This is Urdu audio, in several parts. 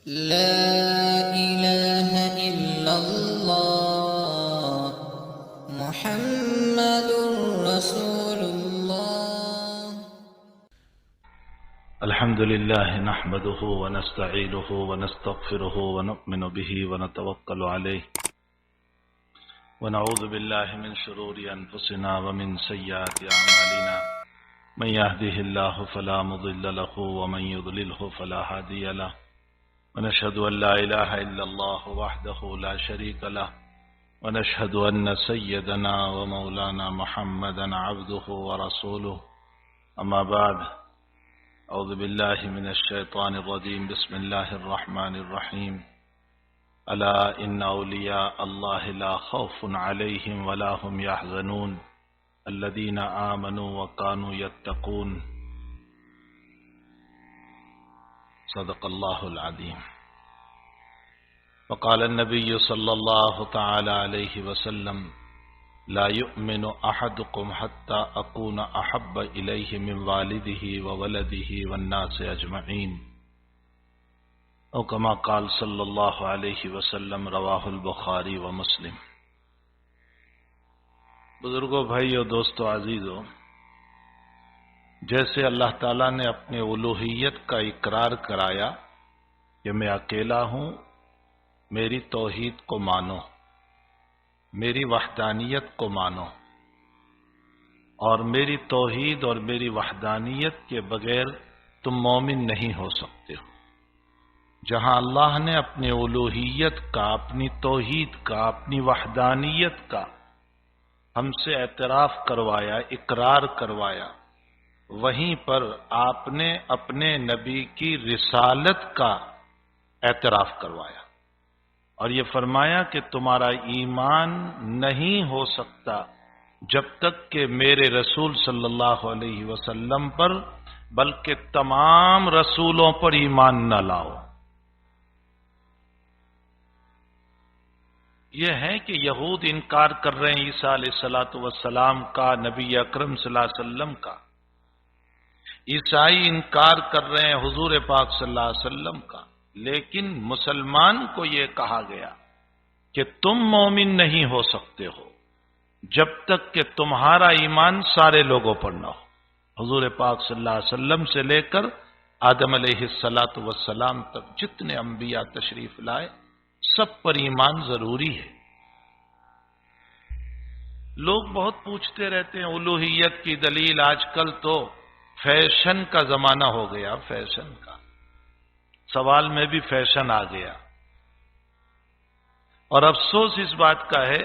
لا إله إلا الله محمد رسول الله. الحمد لله نحمده ونستعينه ونستغفره ونؤمن به ونتوكل عليه ونعوذ بالله من شرور أنفسنا ومن سيئات أعمالنا من يهده الله فلا مضل له ومن يضلله فلا هادي له ونشهد أن لا إله إلا الله وحده لا شريك له ونشهد أن سيدنا ومولانا محمدا عبده ورسوله. أما بعد، أعوذ بالله من الشيطان الرجيم. بسم الله الرحمن الرحيم. ألا إن أولياء الله لا خوف عليهم ولا هم يحزنون الذين آمنوا وكانوا يتقون. صدق الله العظيم. وقال النبي صلى الله تعالى عليه وسلم: لا يؤمن أحدكم حتى أكون أحب إليه من والده وولده والناس أجمعين، او كما قال صلی اللہ علیہ وسلم. رواہ البخاری و مسلم. بزرگوں، بھائیو، دوستو، عزیزو، جیسے اللہ تعالیٰ نے اپنے الوہیت کا اقرار کرایا کہ میں اکیلا ہوں، میری توحید کو مانو، میری وحدانیت کو مانو، اور میری توحید اور میری وحدانیت کے بغیر تم مومن نہیں ہو سکتے ہو. جہاں اللہ نے اپنے الوہیت کا، اپنی توحید کا، اپنی وحدانیت کا ہم سے اعتراف کروایا، اقرار کروایا، وہیں پر آپ نے اپنے نبی کی رسالت کا اعتراف کروایا اور یہ فرمایا کہ تمہارا ایمان نہیں ہو سکتا جب تک کہ میرے رسول صلی اللہ علیہ وسلم پر بلکہ تمام رسولوں پر ایمان نہ لاؤ. یہ ہے کہ یہود انکار کر رہے ہیں عیسیٰ علیہ الصلوۃ والسلام کا، نبی اکرم صلی اللہ علیہ وسلم کا. عیسائی انکار کر رہے ہیں حضور پاک صلی اللہ علیہ وسلم کا. لیکن مسلمان کو یہ کہا گیا کہ تم مومن نہیں ہو سکتے ہو جب تک کہ تمہارا ایمان سارے لوگوں پر نہ ہو. حضور پاک صلی اللہ علیہ وسلم سے لے کر آدم علیہ الصلوۃ والسلام تک جتنے انبیاء تشریف لائے سب پر ایمان ضروری ہے. لوگ بہت پوچھتے رہتے ہیں الوہیت کی دلیل. آج کل تو فیشن کا زمانہ ہو گیا، فیشن کا سوال میں بھی فیشن آ گیا، اور افسوس اس بات کا ہے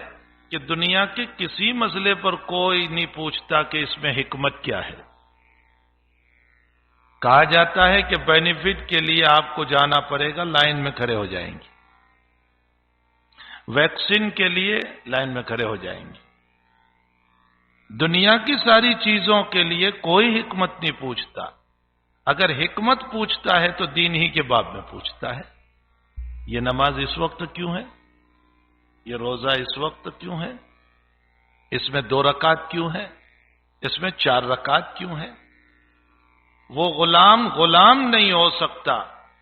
کہ دنیا کے کسی مسئلے پر کوئی نہیں پوچھتا کہ اس میں حکمت کیا ہے. کہا جاتا ہے کہ بینیفٹ کے لیے آپ کو جانا پڑے گا، لائن میں کھڑے ہو جائیں گے. ویکسین کے لیے لائن میں کھڑے ہو جائیں گے. دنیا کی ساری چیزوں کے لیے کوئی حکمت نہیں پوچھتا. اگر حکمت پوچھتا ہے تو دین ہی کے باب میں پوچھتا ہے. یہ نماز اس وقت کیوں ہے؟ یہ روزہ اس وقت کیوں ہے؟ اس میں 2 رکعت کیوں ہے؟ اس میں 4 رکعت کیوں ہے؟ وہ غلام نہیں ہو سکتا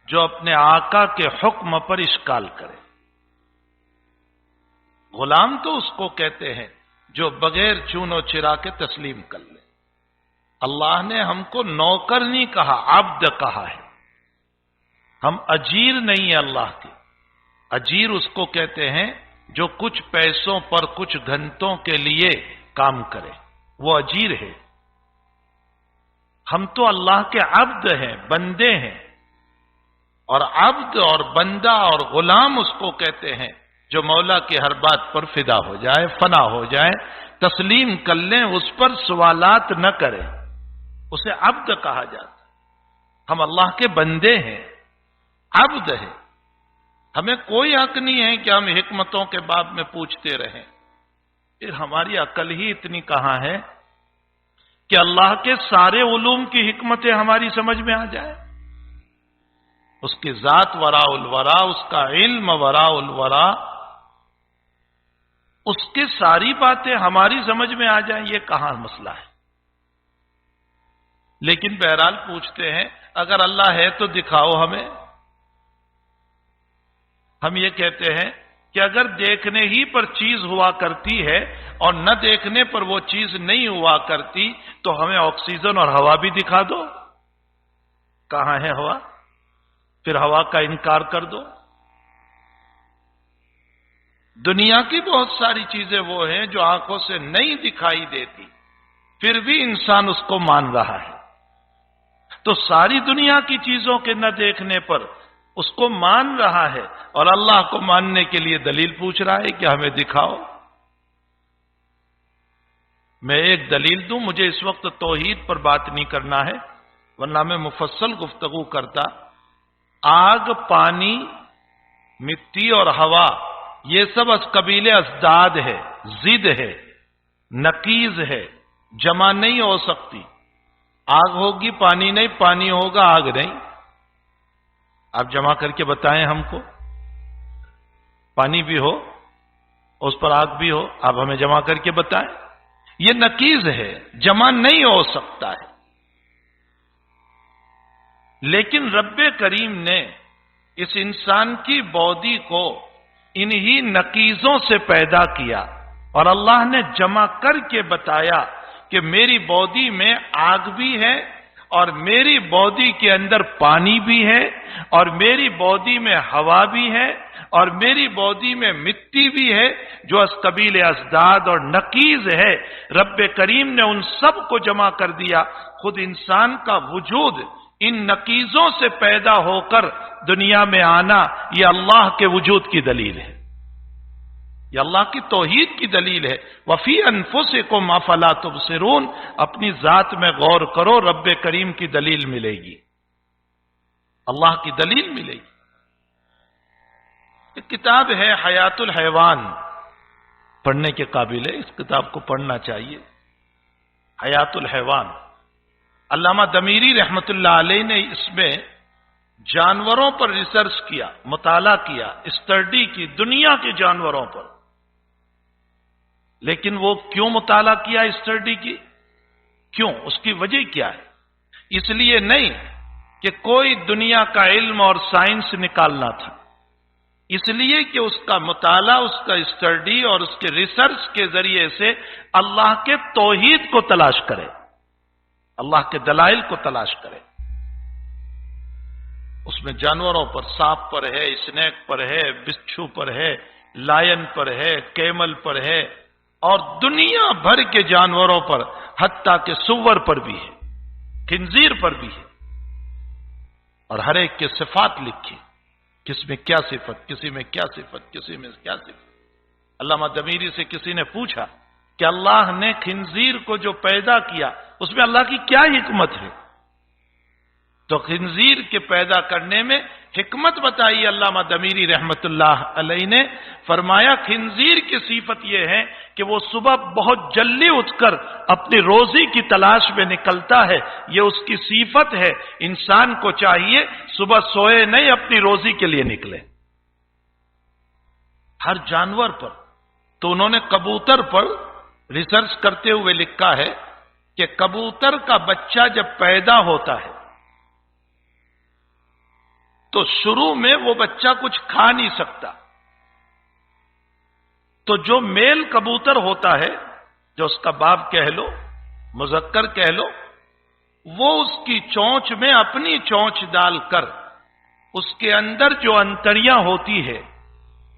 جو اپنے آقا کے حکم پر اشکال کرے. غلام تو اس کو کہتے ہیں جو بغیر چون و چرا کے تسلیم کر لے. اللہ نے ہم کو نوکر نہیں کہا، عبد کہا ہے. ہم اجیر نہیں ہیں اللہ کے. اجیر اس کو کہتے ہیں جو کچھ پیسوں پر کچھ گھنٹوں کے لیے کام کرے، وہ اجیر ہے. ہم تو اللہ کے عبد ہیں، بندے ہیں. اور عبد اور بندہ اور غلام اس کو کہتے ہیں جو مولا کی ہر بات پر فدا ہو جائے، فنا ہو جائے، تسلیم کر لیں، اس پر سوالات نہ کریں، اسے عبد کہا جاتا. ہم اللہ کے بندے ہیں، عبد ہیں. ہمیں کوئی حق نہیں ہے کہ ہم حکمتوں کے باب میں پوچھتے رہیں. پھر ہماری عقل ہی اتنی کہاں ہے کہ اللہ کے سارے علوم کی حکمتیں ہماری سمجھ میں آ جائے. اس کی ذات وراء الورا، اس کا علم وراء الورا، اس کی ساری باتیں ہماری سمجھ میں آ جائیں. یہ کہاں مسئلہ ہے؟ لیکن بہرحال پوچھتے ہیں اگر اللہ ہے تو دکھاؤ ہمیں. ہم یہ کہتے ہیں کہ اگر دیکھنے ہی پر چیز ہوا کرتی ہے اور نہ دیکھنے پر وہ چیز نہیں ہوا کرتی تو ہمیں آکسیجن اور ہوا بھی دکھا دو. کہاں ہے ہوا؟ پھر ہوا کا انکار کر دو. دنیا کی بہت ساری چیزیں وہ ہیں جو آنکھوں سے نہیں دکھائی دیتی، پھر بھی انسان اس کو مان رہا ہے. تو ساری دنیا کی چیزوں کے نہ دیکھنے پر اس کو مان رہا ہے، اور اللہ کو ماننے کے لیے دلیل پوچھ رہا ہے کہ ہمیں دکھاؤ. میں ایک دلیل دوں، مجھے اس وقت توحید پر بات نہیں کرنا ہے ورنہ میں مفصل گفتگو کرتا. آگ، پانی، مٹی اور ہوا یہ سب از قبیل ازداد ہے، ضد ہے، نقیض ہے، جمع نہیں ہو سکتی. آگ ہوگی پانی نہیں، پانی ہوگا آگ نہیں. آپ جمع کر کے بتائیں ہم کو. پانی بھی ہو اس پر آگ بھی ہو، آپ ہمیں جمع کر کے بتائیں. یہ نقیض ہے، جمع نہیں ہو سکتا ہے. لیکن رب کریم نے اس انسان کی باڈی کو انہی نقیضوں سے پیدا کیا، اور اللہ نے جمع کر کے بتایا کہ میری باڈی میں آگ بھی ہے، اور میری باڈی کے اندر پانی بھی ہے، اور میری باڈی میں ہوا بھی ہے، اور میری باڈی میں مٹی بھی ہے، جو از قبیل ازداد اور نقیض ہے. رب کریم نے ان سب کو جمع کر دیا. خود انسان کا وجود ان نقیضوں سے پیدا ہو کر دنیا میں آنا، یہ اللہ کے وجود کی دلیل ہے، یہ اللہ کی توحید کی دلیل ہے. وفی انفسکم افلا تبصرون. اپنی ذات میں غور کرو، رب کریم کی دلیل ملے گی، اللہ کی دلیل ملے گی. ایک کتاب ہے حیات الحیوان، پڑھنے کے قابل ہے، اس کتاب کو پڑھنا چاہیے. حیات الحیوان، علامہ دمیری رحمت اللہ علیہ نے اس میں جانوروں پر ریسرچ کیا، مطالعہ کیا، اسٹڈی کی دنیا کے جانوروں پر. لیکن وہ کیوں مطالعہ کیا، اسٹڈی کی کیوں، اس کی وجہ کیا ہے؟ اس لیے نہیں کہ کوئی دنیا کا علم اور سائنس نکالنا تھا، اس لیے کہ اس کا مطالعہ، اس کا اسٹڈی اور اس کے ریسرچ کے ذریعے سے اللہ کے توحید کو تلاش کرے، اللہ کے دلائل کو تلاش کرے. اس میں جانوروں پر، سانپ پر ہے، اسنیک پر ہے، بچھو پر ہے، لائن پر ہے، کیمل پر ہے، اور دنیا بھر کے جانوروں پر، حتیٰ کہ سور پر بھی ہے، خنزیر پر بھی ہے. اور ہر ایک کے صفات لکھی، کس میں کیا صفت، کسی میں کیا صفت، کسی میں کیا صفت. علامہ دمیری سے کسی نے پوچھا کہ اللہ نے خنزیر کو جو پیدا کیا اس میں اللہ کی کیا حکمت ہے؟ تو خنزیر کے پیدا کرنے میں حکمت بتائی علامہ دمیری رحمت اللہ علیہ نے. فرمایا خنزیر کی صفت یہ ہے کہ وہ صبح بہت جلدی اٹھ کر اپنی روزی کی تلاش میں نکلتا ہے، یہ اس کی صفت ہے. انسان کو چاہیے صبح سوئے نہیں، اپنی روزی کے لیے نکلے. ہر جانور پر. تو انہوں نے کبوتر پر ریسرچ کرتے ہوئے لکھا ہے کہ کبوتر کا بچہ جب پیدا ہوتا ہے تو شروع میں وہ بچہ کچھ کھا نہیں سکتا. تو جو میل کبوتر ہوتا ہے، جو اس کا باپ کہہ لو، مذکر کہہ لو، وہ اس کی چونچ میں اپنی چونچ ڈال کر اس کے اندر جو انتڑیاں ہوتی ہے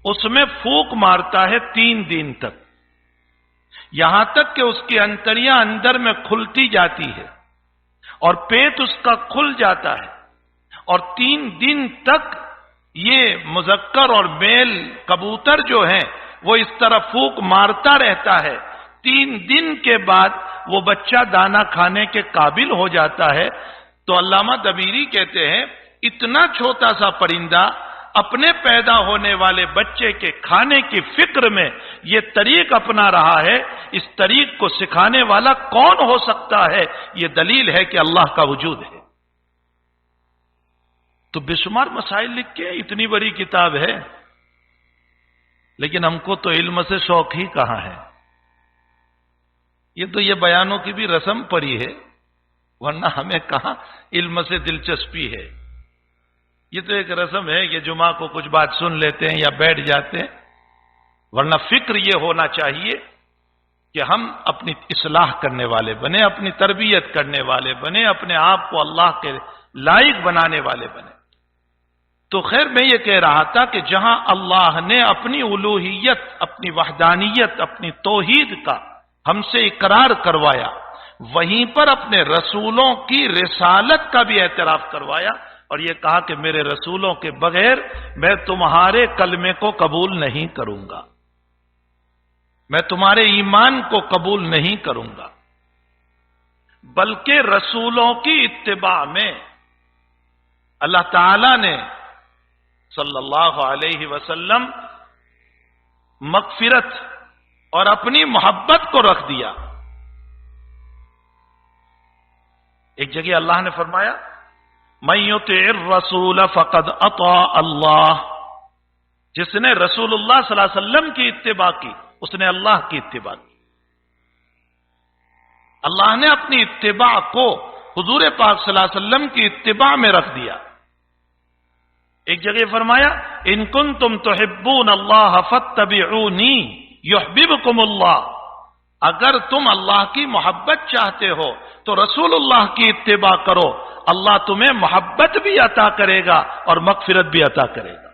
اس میں پھونک مارتا ہے 3 دن تک، یہاں تک کہ اس کی انتڑیاں اندر میں کھلتی جاتی ہے اور پیٹ اس کا کھل جاتا ہے. اور 3 دن تک یہ مذکر اور میل کبوتر جو ہیں وہ اس طرح پھونک مارتا رہتا ہے. 3 دن کے بعد وہ بچہ دانا کھانے کے قابل ہو جاتا ہے. تو علامہ دمیری کہتے ہیں اتنا چھوٹا سا پرندہ اپنے پیدا ہونے والے بچے کے کھانے کی فکر میں یہ طریق اپنا رہا ہے. اس طریق کو سکھانے والا کون ہو سکتا ہے؟ یہ دلیل ہے کہ اللہ کا وجود ہے. تو بے شمار مسائل لکھ کے اتنی بڑی کتاب ہے، لیکن ہم کو تو علم سے شوق ہی کہاں ہے. یہ تو یہ بیانوں کی بھی رسم پڑی ہے، ورنہ ہمیں کہاں علم سے دلچسپی ہے. یہ تو ایک رسم ہے کہ جمعہ کو کچھ بات سن لیتے ہیں یا بیٹھ جاتے ہیں، ورنہ فکر یہ ہونا چاہیے کہ ہم اپنی اصلاح کرنے والے بنے، اپنی تربیت کرنے والے بنے، اپنے آپ کو اللہ کے لائق بنانے والے بنے۔ تو خیر میں یہ کہہ رہا تھا کہ جہاں اللہ نے اپنی الوہیت، اپنی وحدانیت، اپنی توحید کا ہم سے اقرار کروایا، وہیں پر اپنے رسولوں کی رسالت کا بھی اعتراف کروایا اور یہ کہا کہ میرے رسولوں کے بغیر میں تمہارے کلمے کو قبول نہیں کروں گا، میں تمہارے ایمان کو قبول نہیں کروں گا، بلکہ رسولوں کی اتباع میں اللہ تعالی نے صلی اللہ علیہ وسلم مغفرت اور اپنی محبت کو رکھ دیا۔ ایک جگہ اللہ نے فرمایا من یطع الرسول فقد اطاع اللہ، جس نے رسول اللہ صلی اللہ علیہ وسلم کی اتباع کی اس نے اللہ کی اتباع کی۔ اللہ نے اپنی اتباع کو حضور پاک صلی اللہ علیہ وسلم کی اتباع میں رکھ دیا۔ ایک جگہ فرمایا ان کنتم تحبون اللہ فاتبعونی یحببکم اللہ، اگر تم اللہ کی محبت چاہتے ہو تو رسول اللہ کی اتباع کرو، اللہ تمہیں محبت بھی عطا کرے گا اور مغفرت بھی عطا کرے گا۔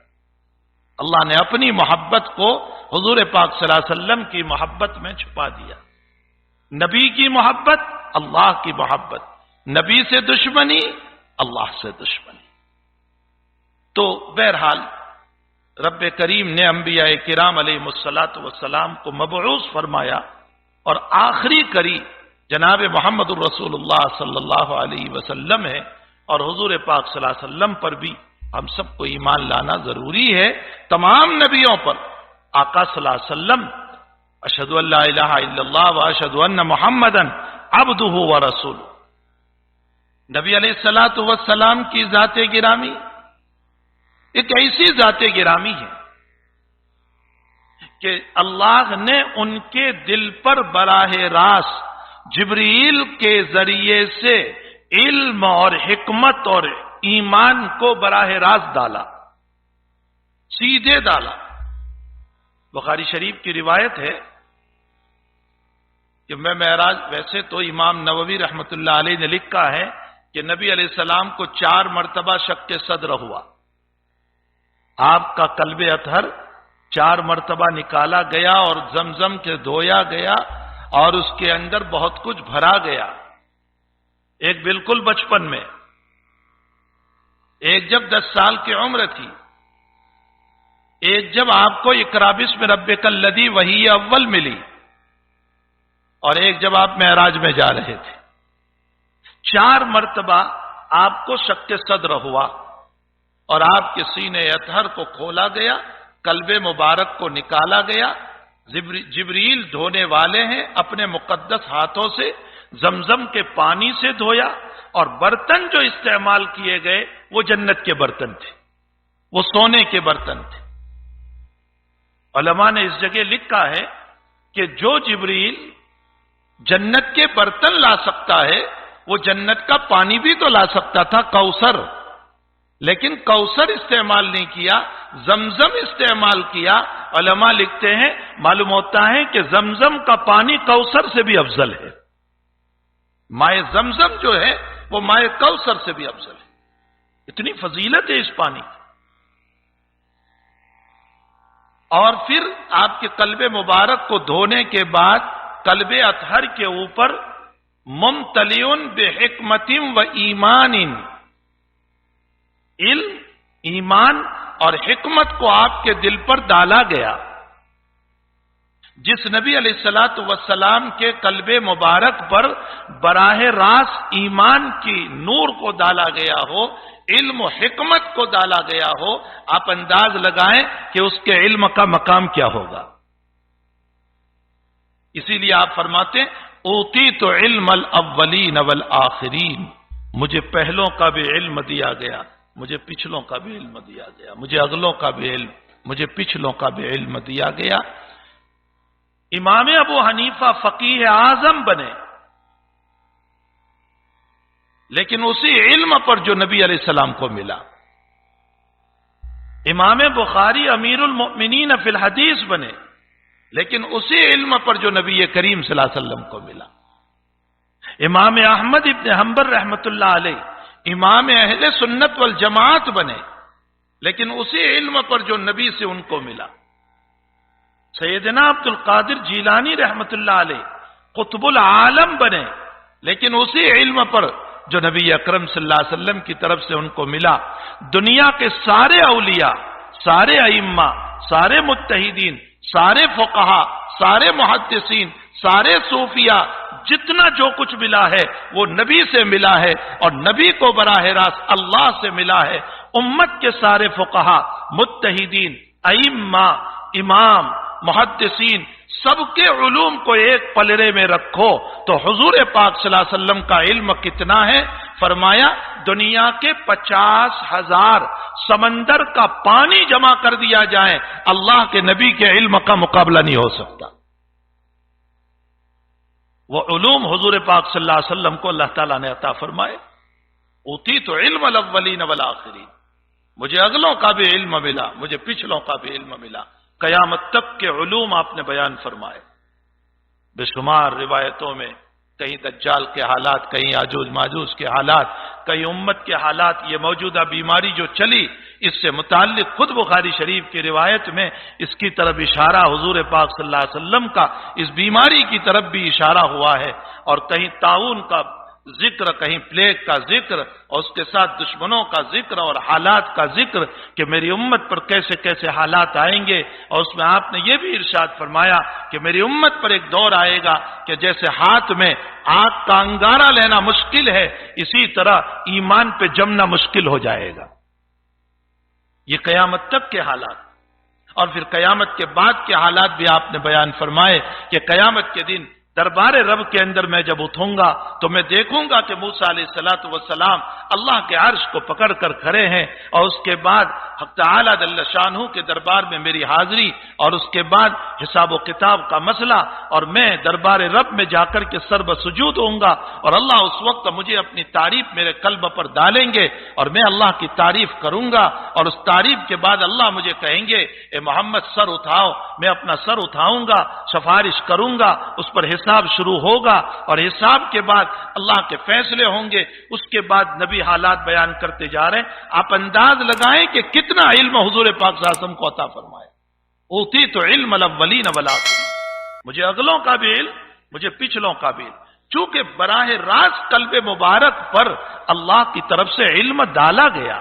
اللہ نے اپنی محبت کو حضور پاک صلی اللہ علیہ وسلم کی محبت میں چھپا دیا۔ نبی کی محبت، اللہ کی محبت، نبی سے دشمنی، اللہ سے دشمنی۔ تو بہرحال رب کریم نے انبیاء کرام علیہ الصلاۃ والسلام کو مبعوث فرمایا اور آخری کری جناب محمد الرسول اللہ صلی اللہ علیہ وسلم ہے، اور حضور پاک صلی اللہ علیہ وسلم پر بھی ہم سب کو ایمان لانا ضروری ہے۔ تمام نبیوں پر آقا صلی اللہ علیہ وسلم اشہد ان لا الہ الا اللہ واشہد ان محمدا عبدہ ورسولہ، نبی علیہ الصلاۃ والسلام کی ذات گرامی ایک ایسی ذات گرامی ہے کہ اللہ نے ان کے دل پر براہ راست جبریل کے ذریعے سے علم اور حکمت اور ایمان کو براہ راست ڈالا، سیدھے ڈالا۔ بخاری شریف کی روایت ہے کہ میں معراج، ویسے تو امام نووی رحمت اللہ علیہ نے لکھا ہے کہ نبی علیہ السلام کو 4 مرتبہ شق صدر ہوا، آپ کا قلب اطہر 4 مرتبہ نکالا گیا اور زمزم سے دھویا گیا اور اس کے اندر بہت کچھ بھرا گیا، ایک بالکل بچپن میں، ایک جب 10 سال کی عمر تھی، ایک جب آپ کو اقرا بسم ربک الذی وحی اول ملی، اور ایک جب آپ معراج میں جا رہے تھے۔ 4 مرتبہ آپ کو شق صدر ہوا اور آپ کے سینے اطہر کو کھولا گیا، قلب مبارک کو نکالا گیا، جبریل دھونے والے ہیں، اپنے مقدس ہاتھوں سے زمزم کے پانی سے دھویا، اور برتن جو استعمال کیے گئے وہ جنت کے برتن تھے، وہ سونے کے برتن تھے۔ علماء نے اس جگہ لکھا ہے کہ جو جبریل جنت کے برتن لا سکتا ہے وہ جنت کا پانی بھی تو لا سکتا تھا، کوثر، لیکن کوثر استعمال نہیں کیا، زمزم استعمال کیا۔ علماء لکھتے ہیں معلوم ہوتا ہے کہ زمزم کا پانی کوثر سے بھی افضل ہے، مائع زمزم جو ہے وہ مائع کوثر سے بھی افضل ہے، اتنی فضیلت ہے اس پانی کی۔ اور پھر آپ کے قلب مبارک کو دھونے کے بعد قلب اطہر کے اوپر ممتلیون بحکمت و ایمان، علم، ایمان اور حکمت کو آپ کے دل پر ڈالا گیا۔ جس نبی علیہ الصلوۃ والسلام کے قلب مبارک پر براہ راست ایمان کی نور کو ڈالا گیا ہو، علم و حکمت کو ڈالا گیا ہو، آپ انداز لگائیں کہ اس کے علم کا مقام کیا ہوگا۔ اسی لیے آپ فرماتے ہیں اوتیت علم الاولین والآخرین، مجھے پہلوں کا بھی علم دیا گیا، مجھے پچھلوں کا بھی علم دیا گیا، مجھے اگلوں کا بھی علم، مجھے پچھلوں کا بھی علم دیا گیا۔ امام ابو حنیفہ فقیہ اعظم بنے، لیکن اسی علم پر جو نبی علیہ السلام کو ملا، امام بخاری امیر المؤمنین فی الحدیث بنے، لیکن اسی علم پر جو نبی کریم صلی اللہ علیہ وسلم کو ملا۔ امام احمد ابن حنبل رحمت اللہ علیہ امام اہل سنت والجماعت بنے، لیکن اسی علم پر جو نبی سے ان کو ملا۔ سیدنا عبد القادر جیلانی رحمت اللہ علیہ قطب العالم بنے، لیکن اسی علم پر جو نبی اکرم صلی اللہ علیہ وسلم کی طرف سے ان کو ملا۔ دنیا کے سارے اولیاء، سارے ائمہ، سارے مجتہدین، سارے فقہا، سارے محدثین، سارے صوفیاء، جتنا جو کچھ ملا ہے وہ نبی سے ملا ہے، اور نبی کو براہ راست اللہ سے ملا ہے۔ امت کے سارے فقہا، مجتہدین، ائمہ، امام، محدثین، سب کے علوم کو ایک پلڑے میں رکھو تو حضور پاک صلی اللہ علیہ وسلم کا علم کتنا ہے؟ فرمایا دنیا کے 50,000 سمندر کا پانی جمع کر دیا جائے، اللہ کے نبی کے علم کا مقابلہ نہیں ہو سکتا۔ وہ علوم حضور پاک صلی اللہ علیہ وسلم کو اللہ تعالیٰ نے عطا فرمائے۔ اوتیت علم الاولین والآخرین، مجھے اگلوں کا بھی علم ملا، مجھے پچھلوں کا بھی علم ملا۔ قیامت تک کے علوم آپ نے بیان فرمائے۔ بے شمار روایتوں میں کہیں دجال کے حالات، کہیں یاجوج ماجوج کے حالات، کہیں امت کے حالات، یہ موجودہ بیماری جو چلی اس سے متعلق خود بخاری شریف کی روایت میں اس کی طرف اشارہ حضور پاک صلی اللہ علیہ وسلم کا اس بیماری کی طرف بھی اشارہ ہوا ہے، اور کہیں طاعون کا ذکر، کہیں پلیگ کا ذکر، اور اس کے ساتھ دشمنوں کا ذکر اور حالات کا ذکر کہ میری امت پر کیسے کیسے حالات آئیں گے۔ اور اس میں آپ نے یہ بھی ارشاد فرمایا کہ میری امت پر ایک دور آئے گا کہ جیسے ہاتھ میں آگ کا انگارہ لینا مشکل ہے، اسی طرح ایمان پہ جمنا مشکل ہو جائے گا۔ یہ قیامت تک کے حالات، اور پھر قیامت کے بعد کے حالات بھی آپ نے بیان فرمائے کہ قیامت کے دن دربار رب کے اندر میں جب اٹھوں گا تو میں دیکھوں گا کہ موسیٰ علیہ الصلوۃ والسلام اللہ کے عرش کو پکڑ کر کھڑے ہیں، اور اس کے بعد حق تعالیٰ جل شانہ کے دربار میں میری حاضری، اور اس کے بعد حساب و کتاب کا مسئلہ، اور میں دربار رب میں جا کر کے سر بسجود ہوں گا، اور اللہ اس وقت مجھے اپنی تعریف میرے قلب پر ڈالیں گے، اور میں اللہ کی تعریف کروں گا، اور اس تعریف کے بعد اللہ مجھے کہیں گے اے محمد سر اٹھاؤ، میں اپنا سر اٹھاؤں گا، سفارش کروں گا، اس پر حساب شروع ہوگا، اور حساب کے بعد اللہ کے فیصلے ہوں گے۔ اس کے بعد نبی حالات بیان کرتے جا رہے ہیں۔ آپ انداز لگائیں کہ کتنا علم حضور پاک صلی اللہ علیہ وسلم کو عطا فرمایا۔ اوتیت علم الاولین والآخرین، مجھے اگلوں کا بھی علم، مجھے پچھلوں کا بھی علم، چونکہ براہ راست قلب مبارک پر اللہ کی طرف سے علم ڈالا گیا،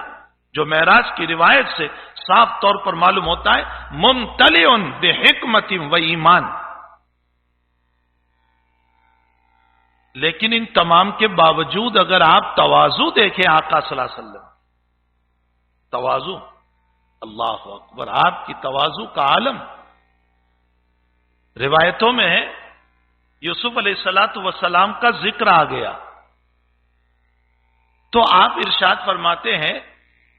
جو معراج کی روایت سے صاف طور پر معلوم ہوتا ہے، ممتلئ بحکمت و ایمان۔ لیکن ان تمام کے باوجود اگر آپ تواضع دیکھیں آقا صلی اللہ علیہ وسلم، تواضع، اللہ اکبر، آپ کی تواضع کا عالم۔ روایتوں میں ہے یوسف علیہ الصلوۃ والسلام کا ذکر آ گیا تو آپ ارشاد فرماتے ہیں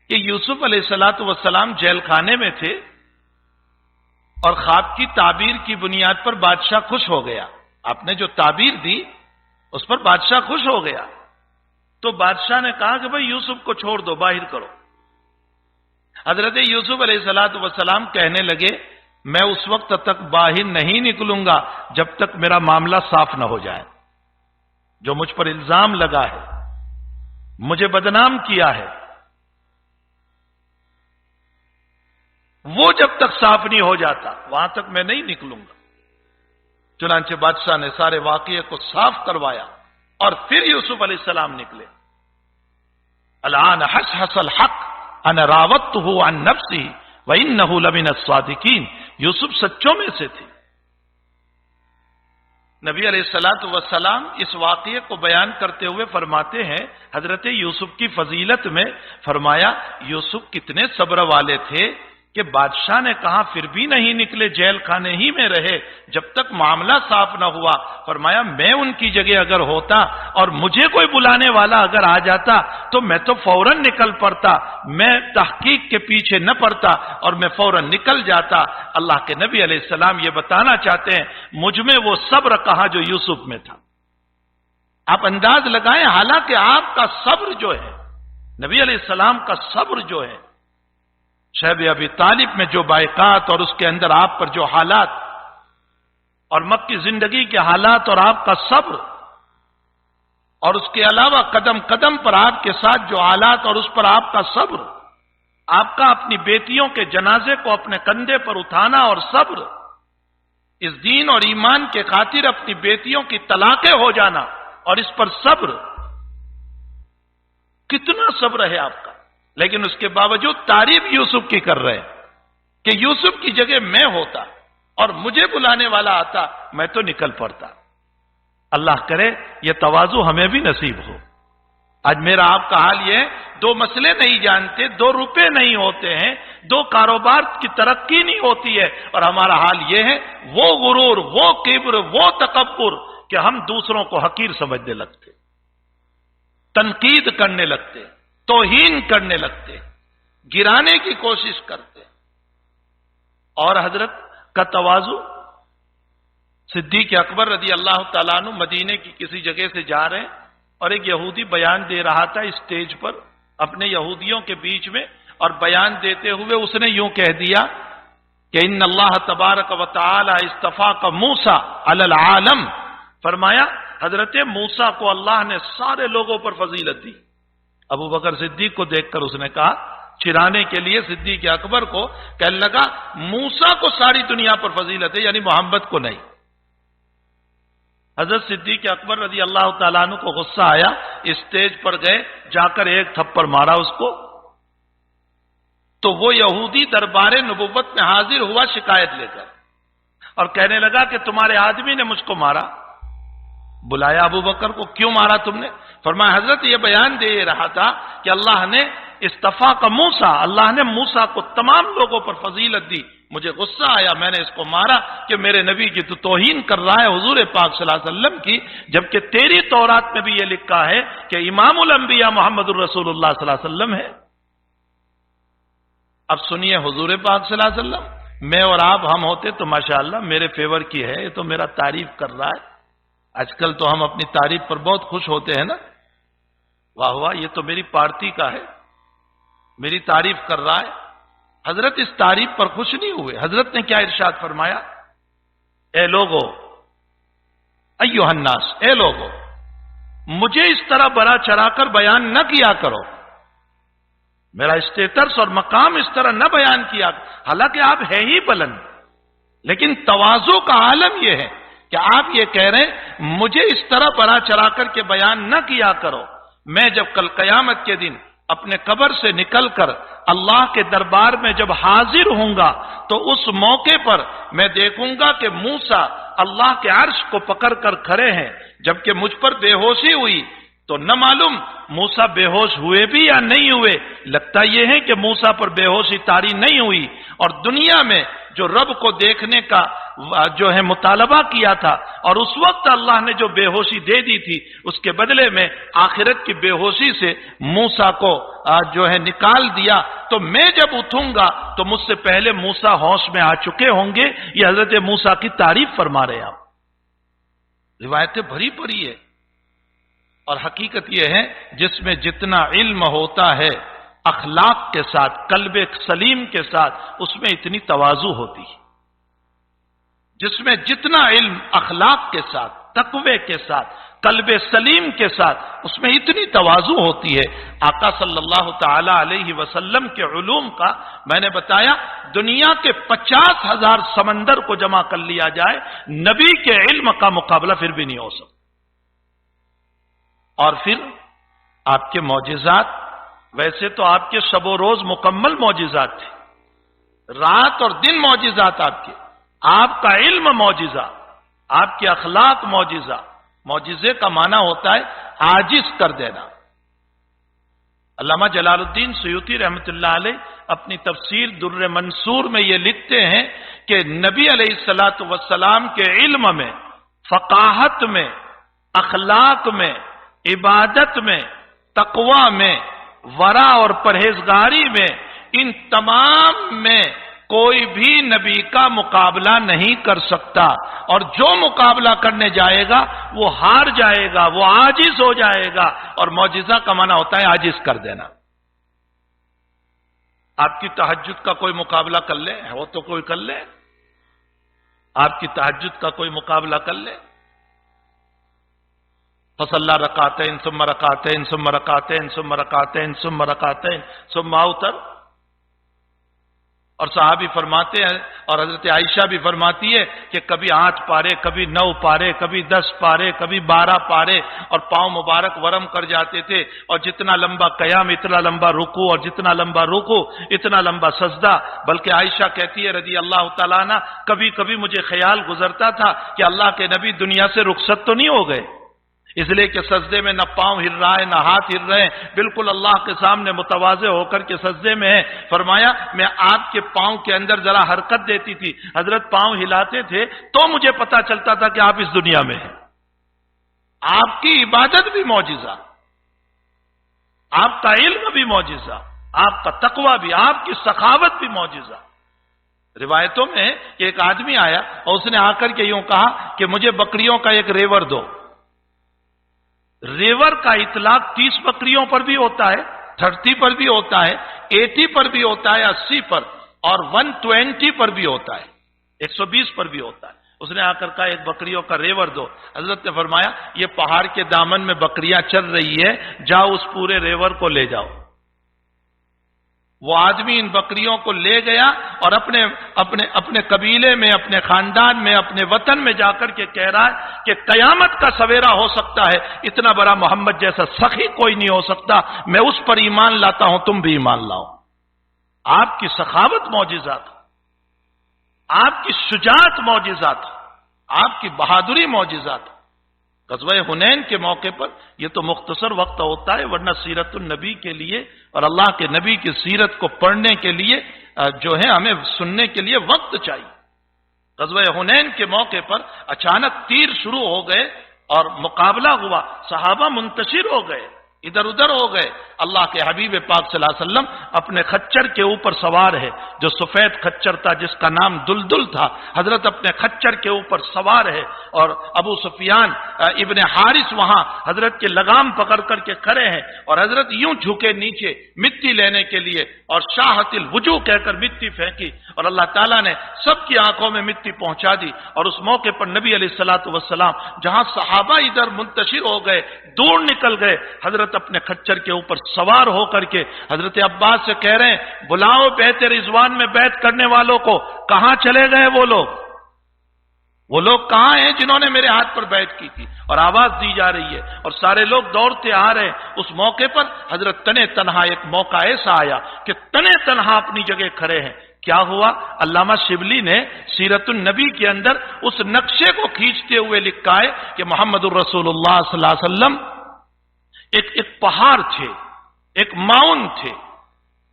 کہ یوسف علیہ الصلوۃ والسلام جیل خانے میں تھے، اور خواب کی تعبیر کی بنیاد پر بادشاہ خوش ہو گیا۔ آپ نے جو تعبیر دی اس پر بادشاہ خوش ہو گیا، تو بادشاہ نے کہا کہ بھائی یوسف کو چھوڑ دو، باہر کرو۔ حضرت یوسف علیہ الصلوۃ والسلام کہنے لگے میں اس وقت تک باہر نہیں نکلوں گا جب تک میرا معاملہ صاف نہ ہو جائے۔ جو مجھ پر الزام لگا ہے، مجھے بدنام کیا ہے، وہ جب تک صاف نہیں ہو جاتا وہاں تک میں نہیں نکلوں گا۔ چنانچہ بادشاہ نے سارے واقعے کو صاف کروایا، اور پھر یوسف علیہ السلام نکلے۔ الآن حصحص الحق انا راودتہ عن نفسہ وانہ لمن الصادقین، یوسف سچوں میں سے تھے۔ نبی علیہ الصلوۃ والسلام اس واقعے کو بیان کرتے ہوئے فرماتے ہیں، حضرت یوسف کی فضیلت میں فرمایا یوسف کتنے صبر والے تھے کہ بادشاہ نے کہا پھر بھی نہیں نکلے، جیل خانے ہی میں رہے جب تک معاملہ صاف نہ ہوا۔ فرمایا میں ان کی جگہ اگر ہوتا اور مجھے کوئی بلانے والا اگر آ جاتا تو میں تو فوراً نکل پڑتا، میں تحقیق کے پیچھے نہ پڑتا اور میں فوراً نکل جاتا۔ اللہ کے نبی علیہ السلام یہ بتانا چاہتے ہیں مجھ میں وہ صبر کہا جو یوسف میں تھا۔ آپ انداز لگائیں، حالانکہ آپ کا صبر جو ہے، نبی علیہ السلام کا صبر جو ہے، شیب ابی طالب میں جو بائقات اور اس کے اندر آپ پر جو حالات اور مکی زندگی کے حالات اور آپ کا صبر اور اس کے علاوہ قدم قدم پر آپ کے ساتھ جو حالات اور اس پر آپ کا صبر، آپ کا اپنی بیٹیوں کے جنازے کو اپنے کندھے پر اٹھانا اور صبر، اس دین اور ایمان کے خاطر اپنی بیٹیوں کی طلاقیں ہو جانا اور اس پر صبر، کتنا صبر ہے آپ کا. لیکن اس کے باوجود تعریف یوسف کی کر رہے ہیں کہ یوسف کی جگہ میں ہوتا اور مجھے بلانے والا آتا میں تو نکل پڑتا. اللہ کرے یہ تواضع ہمیں بھی نصیب ہو. آج میرا آپ کا حال یہ ہے، دو مسئلے نہیں جانتے، دو روپے نہیں ہوتے ہیں، دو کاروبار کی ترقی نہیں ہوتی ہے، اور ہمارا حال یہ ہے وہ غرور، وہ کبر، وہ تکبر کہ ہم دوسروں کو حقیر سمجھنے لگتے، تنقید کرنے لگتے، توہین کرنے لگتے، گرانے کی کوشش کرتے. اور حضرت کا تواضع، صدیق اکبر رضی اللہ تعالیٰ عنہ مدینے کی کسی جگہ سے جا رہے ہیں اور ایک یہودی بیان دے رہا تھا اسٹیج پر اپنے یہودیوں کے بیچ میں، اور بیان دیتے ہوئے اس نے یوں کہہ دیا کہ ان اللہ تبارک و تعالی اصطفاک موسیٰ علی العالم. فرمایا حضرت موسیٰ کو اللہ نے سارے لوگوں پر فضیلت دی. ابو بکر صدیق کو دیکھ کر اس نے کہا، چرانے کے لیے صدیق اکبر کو کہنے لگا موسیٰ کو ساری دنیا پر فضیلت ہے، یعنی محمد کو نہیں. حضرت صدیق اکبر رضی اللہ تعالیٰ عنہ کو غصہ آیا، اسٹیج پر گئے، جا کر ایک تھپڑ مارا اس کو. تو وہ یہودی دربار نبوت میں حاضر ہوا شکایت لے کر اور کہنے لگا کہ تمہارے آدمی نے مجھ کو مارا. بلایا ابو بکر کو، کیوں مارا تم نے؟ فرمایا حضرت یہ بیان دے رہا تھا کہ اللہ نے استفا کا موسیٰ، اللہ نے موسیٰ کو تمام لوگوں پر فضیلت دی، مجھے غصہ آیا، میں نے اس کو مارا کہ میرے نبی کی تو توہین کر رہا ہے حضور پاک صلی اللہ علیہ وسلم کی، جبکہ تیری تورات میں بھی یہ لکھا ہے کہ امام الانبیاء محمد الرسول اللہ صلی اللہ علیہ وسلم ہے. اب سنیے حضور پاک صلی اللہ علیہ وسلم، میں اور آپ ہم ہوتے تو ماشاءاللہ میرے فیور کی ہے، یہ تو میرا تعریف کر رہا ہے. آج کل تو ہم اپنی تعریف پر بہت خوش ہوتے ہیں نا، واہ واہ یہ تو میری پارٹی کا ہے، میری تعریف کر رہا ہے. حضرت اس تعریف پر خوش نہیں ہوئے. حضرت نے کیا ارشاد فرمایا؟ اے لوگو، ایھا الناس، اے لوگو، مجھے اس طرح بڑا چڑھا کر بیان نہ کیا کرو، میرا اسٹیٹس اور مقام اس طرح نہ بیان کیا، حالانکہ آپ ہے ہی بلند، لیکن تواضع کا عالم یہ ہے کہ آپ یہ کہہ رہے ہیں مجھے اس طرح بڑا چڑھا کر کے بیان نہ کیا کرو. میں جب کل قیامت کے دن اپنے قبر سے نکل کر اللہ کے دربار میں جب حاضر ہوں گا تو اس موقع پر میں دیکھوں گا کہ موسیٰ اللہ کے عرش کو پکڑ کر کھڑے ہیں، جبکہ مجھ پر بے ہوشی ہوئی تو نہ معلوم موسیٰ بے ہوش ہوئے بھی یا نہیں ہوئے. لگتا یہ ہے کہ موسیٰ پر بے ہوشی طاری نہیں ہوئی، اور دنیا میں جو رب کو دیکھنے کا جو ہے مطالبہ کیا تھا اور اس وقت اللہ نے جو بے ہوشی دے دی تھی، اس کے بدلے میں آخرت کی بے ہوشی سے موسیٰ کو جو ہے نکال دیا. تو میں جب اٹھوں گا تو مجھ سے پہلے موسیٰ ہوش میں آ چکے ہوں گے. یہ حضرت موسیٰ کی تعریف فرما رہے ہیں. آپ روایتیں بھری پڑی ہے، اور حقیقت یہ ہے جس میں جتنا علم ہوتا ہے اخلاق کے ساتھ، قلب سلیم کے ساتھ، اس میں اتنی تواضع ہوتی ہے. جس میں جتنا علم اخلاق کے ساتھ، تقوی کے ساتھ، قلب سلیم کے ساتھ، اس میں اتنی تواضع ہوتی ہے. آقا صلی اللہ تعالی علیہ وسلم کے علوم کا میں نے بتایا، دنیا کے 50,000 سمندر کو جمع کر لیا جائے، نبی کے علم کا مقابلہ پھر بھی نہیں ہو سکتا. اور پھر آپ کے معجزات، ویسے تو آپ کے شب و روز مکمل معجزات تھے، رات اور دن معجزات آپ کے، آپ کا علم معجزہ، آپ کے اخلاق معجزہ. معجزے کا معنی ہوتا ہے عاجز کر دینا. علامہ جلال الدین سیوطی رحمۃ اللہ علیہ اپنی تفسیر در منصور میں یہ لکھتے ہیں کہ نبی علیہ الصلوۃ والسلام کے علم میں، فقاہت میں، اخلاق میں، عبادت میں، تقوی میں، ورع اور پرہیزگاری میں، ان تمام میں کوئی بھی نبی کا مقابلہ نہیں کر سکتا. اور جو مقابلہ کرنے جائے گا وہ ہار جائے گا، وہ عاجز ہو جائے گا. اور معجزہ کا معنی ہوتا ہے عاجز کر دینا. آپ کی تہجد کا کوئی مقابلہ کر لے، وہ تو کوئی کر لے، آپ کی تہجد کا کوئی مقابلہ کر لے۔ فصلی رکعتین ثم رکعتین ثم رکعتین ثم رکعتین ثم رکعتین ثم اوتر۔ اور صحابی فرماتے ہیں اور حضرت عائشہ بھی فرماتی ہے کہ کبھی 8 پارے، کبھی 9 پارے، کبھی 10 پارے، کبھی 12 پارے، اور پاؤں مبارک ورم کر جاتے تھے، اور جتنا لمبا قیام اتنا لمبا رکوع، اور جتنا لمبا رکوع اتنا لمبا سجدہ۔ بلکہ عائشہ کہتی ہے رضی اللہ تعالیٰ عنہ، کبھی کبھی مجھے خیال گزرتا تھا کہ اللہ کے نبی دنیا سے رخصت تو نہیں ہو گئے، اس لیے کہ سجدے میں نہ پاؤں ہل رہا ہے نہ ہاتھ ہل رہے ہیں، بالکل اللہ کے سامنے متواضع ہو کر کے سجدے میں ہے۔ فرمایا میں آپ کے پاؤں کے اندر ذرا حرکت دیتی تھی، حضرت پاؤں ہلاتے تھے تو مجھے پتا چلتا تھا کہ آپ اس دنیا میں ہیں۔ آپ کی عبادت بھی معجزہ، آپ کا علم بھی معجزہ، آپ کا تقوی بھی، آپ کی سخاوت بھی معجزہ۔ روایتوں میں کہ ایک آدمی آیا اور اس نے آ کر کے یوں کہا کہ مجھے بکریوں کا ایک ریور دو۔ ریور کا اطلاق 30 بکریوں پر بھی ہوتا ہے، 30 پر بھی ہوتا ہے، 80 پر بھی ہوتا ہے، 80 پر، اور 120 پر بھی ہوتا ہے، 120 پر بھی ہوتا ہے۔ اس نے آ کر کہا ایک بکریوں کا ریور دو۔ حضرت نے فرمایا یہ پہاڑ کے دامن میں بکریاں چل رہی ہے، جاؤ اس پورے ریور کو لے جاؤ۔ وہ آدمی ان بکریوں کو لے گیا اور اپنے قبیلے میں، اپنے خاندان میں، اپنے وطن میں جا کر کے کہہ رہا ہے کہ قیامت کا سویرا ہو سکتا ہے، اتنا بڑا محمد جیسا سخی کوئی نہیں ہو سکتا، میں اس پر ایمان لاتا ہوں، تم بھی ایمان لاؤ۔ آپ کی سخاوت معجزہ تھا، آپ کی شجاعت معجزہ تھا، آپ کی بہادری معجزہ تھا۔ غزوہ حنین کے موقع پر یہ تو مختصر وقت ہوتا ہے، ورنہ سیرت النبی کے لیے اور اللہ کے نبی کی سیرت کو پڑھنے کے لیے جو ہے ہمیں سننے کے لیے وقت چاہیے۔ غزوہ حنین کے موقع پر اچانک تیر شروع ہو گئے اور مقابلہ ہوا، صحابہ منتشر ہو گئے، ادھر ادھر ہو گئے۔ اللہ کے حبیب پاک صلی اللہ علیہ وسلم اپنے خچر کے اوپر سوار ہے، جو سفید خچر تھا جس کا نام دلدل تھا، حضرت اپنے خچر کے اوپر سوار ہے، اور ابو سفیان ابن حارث وہاں حضرت کے لگام پکڑ کر کے کھڑے ہیں، اور حضرت یوں جھکے نیچے مٹی لینے کے لیے، اور شاہت الوجوہ کہہ کر مٹی پھینکی، اور اللہ تعالیٰ نے سب کی آنکھوں میں مٹی پہنچا دی۔ اور اس موقع پر نبی علیہ الصلوۃ والسلام جہاں صحابہ ادھر منتشر ہو گئے، دور نکل گئے، حضرت اپنے خچر کے اوپر سوار ہو کر کے حضرت عباس سے کہہ رہے ہیں بلاؤ بیعت رضوان میں بیعت کرنے والوں کو، کہاں چلے گئے وہ لوگ کہاں ہیں جنہوں نے میرے ہاتھ پر بیعت کی تھی؟ اور آواز دی جا رہی ہے اور سارے لوگ دوڑتے آ رہے ہیں۔ اس موقع پر حضرت تنے تنہا ایک موقع ایسا آیا کہ تنے تنہا اپنی جگہ کھڑے ہیں۔ کیا ہوا؟ علامہ شبلی نے سیرت النبی کے اندر اس نقشے کو کھینچتے ہوئے لکھا ہے کہ محمد الرسول اللہ صلی اللہ علیہ وسلم ایک پہاڑ تھے، ایک ماؤن تھے،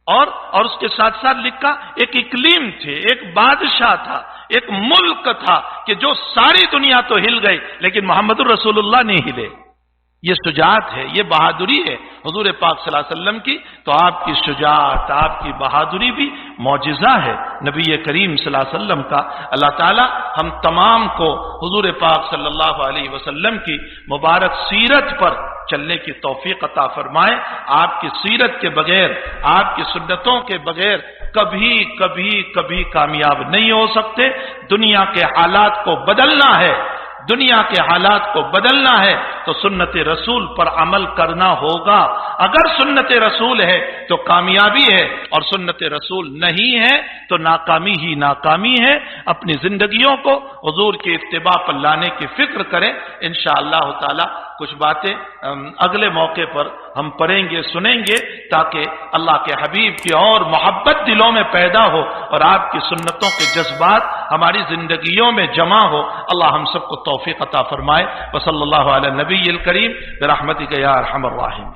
اور اس کے ساتھ ساتھ لکھا ایک اقلیم تھے، ایک بادشاہ تھا، ایک ملک تھا کہ جو ساری دنیا تو ہل گئی لیکن محمد الرسول اللہ نہیں ہلے۔ یہ شجاعت ہے، یہ بہادری ہے حضور پاک صلی اللہ علیہ وسلم کی۔ تو آپ کی شجاعت، آپ کی بہادری بھی معجزہ ہے نبی کریم صلی اللہ علیہ وسلم کا۔ اللہ تعالی ہم تمام کو حضور پاک صلی اللہ علیہ وسلم کی مبارک سیرت پر چلنے کی توفیق عطا فرمائے۔ آپ کی سیرت کے بغیر، آپ کی سنتوں کے بغیر کبھی کبھی کبھی کامیاب نہیں ہو سکتے۔ دنیا کے حالات کو بدلنا ہے، دنیا کے حالات کو بدلنا ہے تو سنت رسول پر عمل کرنا ہوگا۔ اگر سنت رسول ہے تو کامیابی ہے، اور سنت رسول نہیں ہے تو ناکامی ہی ناکامی ہے۔ اپنی زندگیوں کو حضور کے اتباع پر لانے کی فکر کریں۔ انشاءاللہ تعالی کچھ باتیں اگلے موقع پر ہم پڑھیں گے، سنیں گے، تاکہ اللہ کے حبیب کی اور محبت دلوں میں پیدا ہو اور آپ کی سنتوں کے جذبات ہماری زندگیوں میں جمع ہو۔ اللہ ہم سب کو توفیق عطا فرمائے۔ وصلی اللہ علی نبی الکریم برحمتک یا ارحم الراحمین۔